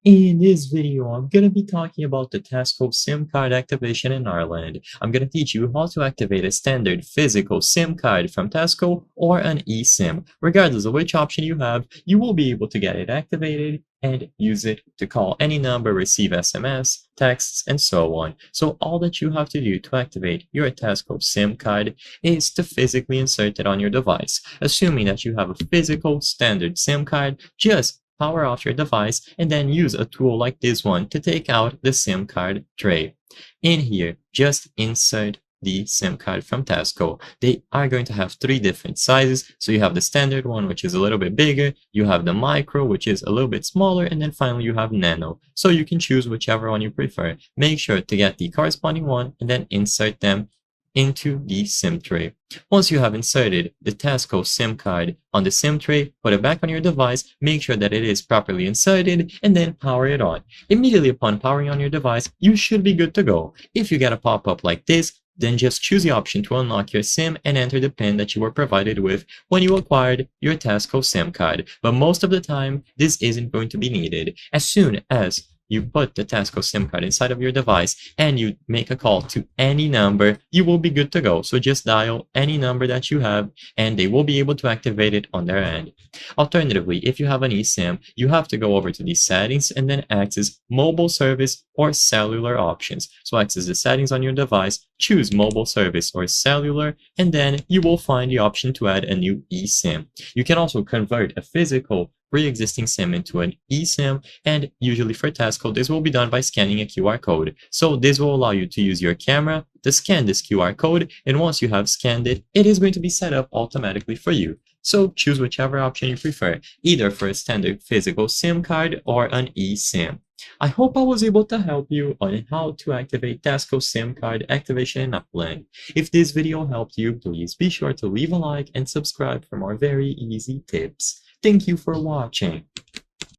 In this video, I'm going to be talking about the Tasco SIM card activation in Ireland. I'm going to teach you how to activate a standard physical SIM card from Tasco or an eSIM. Regardless of which option you have, you will be able to get it activated and use it to call any number, receive SMS, texts, and so on. So all that you have to do to activate your Tasco SIM card is to physically insert it on your device. Assuming that you have a physical standard SIM card, just power off your device, and then use a tool like this one to take out the SIM card tray. In here, just insert the SIM card from Tasco. They are going to have three different sizes. So you have the standard one, which is a little bit bigger. You have the micro, which is a little bit smaller. And then finally, you have nano. So you can choose whichever one you prefer. Make sure to get the corresponding one and then insert them into the SIM tray. Once you have inserted the Tasco SIM card on the SIM tray, put it back on your device, make sure that it is properly inserted, and then power it on. Immediately upon powering on your device, you should be good to go. If you get a pop-up like this, then just choose the option to unlock your SIM and enter the PIN that you were provided with when you acquired your Tasco SIM card. But most of the time, this isn't going to be needed. As soon as you put the Tasco SIM card inside of your device and you make a call to any number, you will be good to go. So just dial any number that you have and they will be able to activate it on their end. Alternatively, if you have an eSIM, you have to go over to the settings and then access mobile service or cellular options. So access the settings on your device, choose mobile service or cellular, and then you will find the option to add a new eSIM. You can also convert a physical pre-existing SIM into an eSIM, and usually for Tasco, this will be done by scanning a QR code. So this will allow you to use your camera to scan this QR code, and once you have scanned it, it is going to be set up automatically for you. So choose whichever option you prefer, either for a standard physical SIM card or an eSIM. I hope I was able to help you on how to activate Tasco SIM card activation in Upland. If this video helped you, please be sure to leave a like and subscribe for more very easy tips. Thank you for watching.